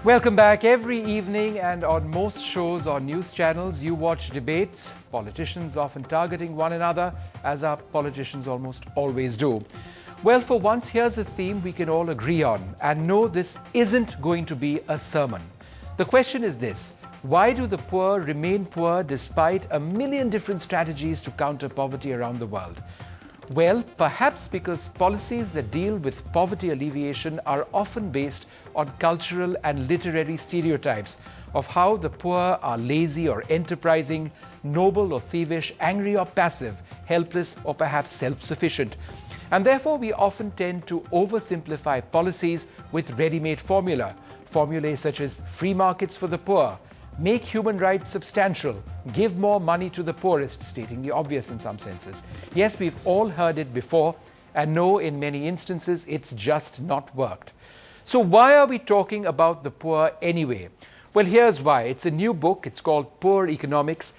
Welcome back. Every evening and on most shows or news channels, you watch debates, politicians often targeting one another, as our politicians almost always do. Well, for once, here's a theme we can all agree on, and no, this isn't going to be a sermon. The question is this: why do the poor remain poor despite a million different strategies to counter poverty around the world? Well, perhaps because policies that deal with poverty alleviation are often based on cultural and literary stereotypes of how the poor are lazy or enterprising, noble or thievish, angry or passive, helpless or perhaps self-sufficient. And therefore, we often tend to oversimplify policies with ready-made formulae such as free markets for the poor, make human rights substantial, give more money to the poorest, stating the obvious in some senses. Yes, we've all heard it before, and no, in many instances, it's just not worked. So why are we talking about the poor anyway? Well, here's why. It's a new book. It's called Poor Economics.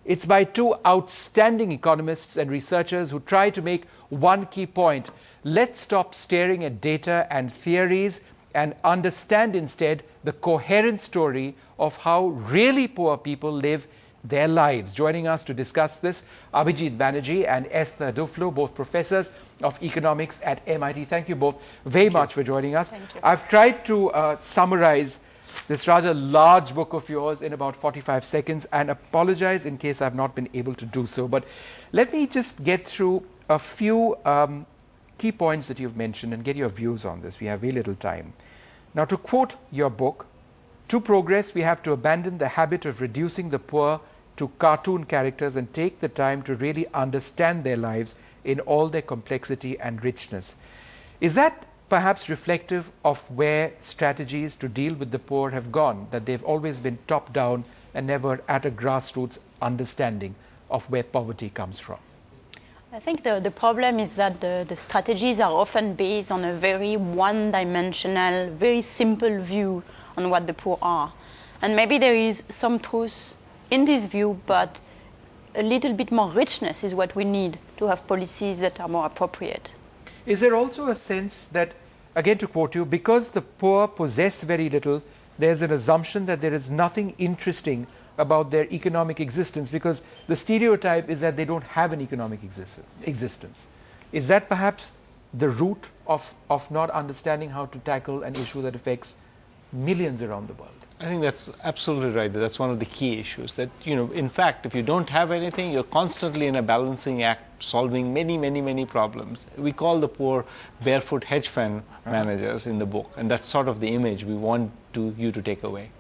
It's by two outstanding economists and researchers who try to make one key point. Let's stop staring at data and theories and understand instead the coherent story of how really poor people live their lives. Joining us to discuss this, Abhijit Banerjee and Esther Duflo, both professors of economics at MIT. Thank you both very much for joining us. Thank you. I've tried to summarize this rather large book of yours in about 45 seconds and apologize in case I've not been able to do so. But let me just get through a few key points that you've mentioned and get your views on this. We have very little time. Now, to quote your book, to progress, we have to abandon the habit of reducing the poor to cartoon characters and take the time to really understand their lives in all their complexity and richness. Is that perhaps reflective of where strategies to deal with the poor have gone, that they've always been top-down and never at a grassroots understanding of where poverty comes from? I think the problem is that the strategies are often based on a very one-dimensional, very simple view on what the poor are. And maybe there is some truth in this view, but a little bit more richness is what we need to have policies that are more appropriate. Is there also a sense that, again to quote you, because the poor possess very little, there's an assumption that there is nothing interesting about their economic existence, because the stereotype is that they don't have an economic existence. Is that perhaps the root of not understanding how to tackle an issue that affects millions around the world? I think that's absolutely right. That's one of the key issues. That, in fact, if you don't have anything, you're constantly in a balancing act, solving many problems. We call the poor barefoot hedge fund managers in the book, and that's sort of the image we want you to take away.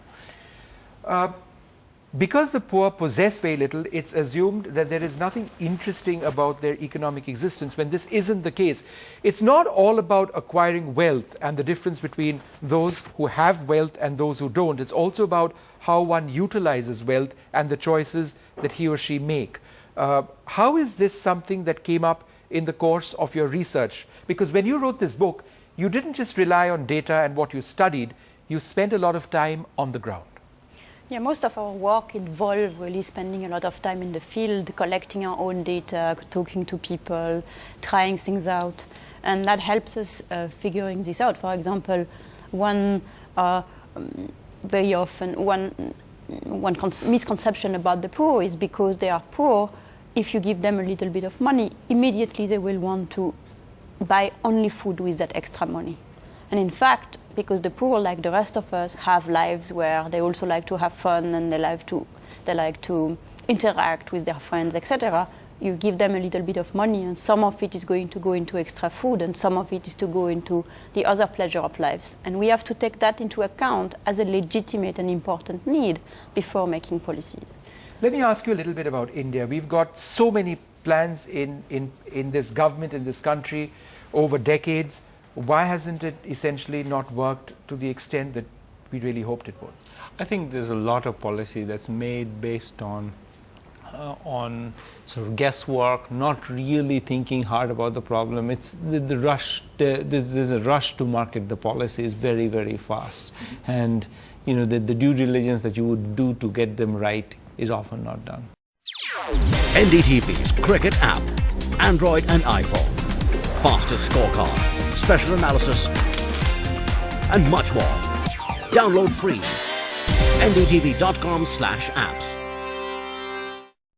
Because the poor possess very little, it's assumed that there is nothing interesting about their economic existence, when this isn't the case. It's not all about acquiring wealth and the difference between those who have wealth and those who don't. It's also about how one utilizes wealth and the choices that he or she make. How is this something that came up in the course of your research? Because when you wrote this book, you didn't just rely on data and what you studied, you spent a lot of time on the ground. Yeah, most of our work involves really spending a lot of time in the field, collecting our own data, talking to people, trying things out, and that helps us figuring this out. For example, very often one misconception about the poor is because they are poor, if you give them a little bit of money, immediately they will want to buy only food with that extra money. And in fact, because the poor, like the rest of us, have lives where they also like to have fun and they like to interact with their friends, etc. You give them a little bit of money, and some of it is going to go into extra food, and some of it is to go into the other pleasure of lives. And we have to take that into account as a legitimate and important need before making policies. Let me ask you a little bit about India. We've got so many plans in this government, in this country, over decades. Why hasn't it essentially not worked to the extent that we really hoped it would? I think there's a lot of policy that's made based on sort of guesswork, not really thinking hard about the problem. It's the rush. There's a rush to market the policy is very fast, and the due diligence that you would do to get them right is often not done. NDTV's cricket app, Android and iPhone, fastest scorecard, special analysis, and much more. Download free. ndtv.com/apps.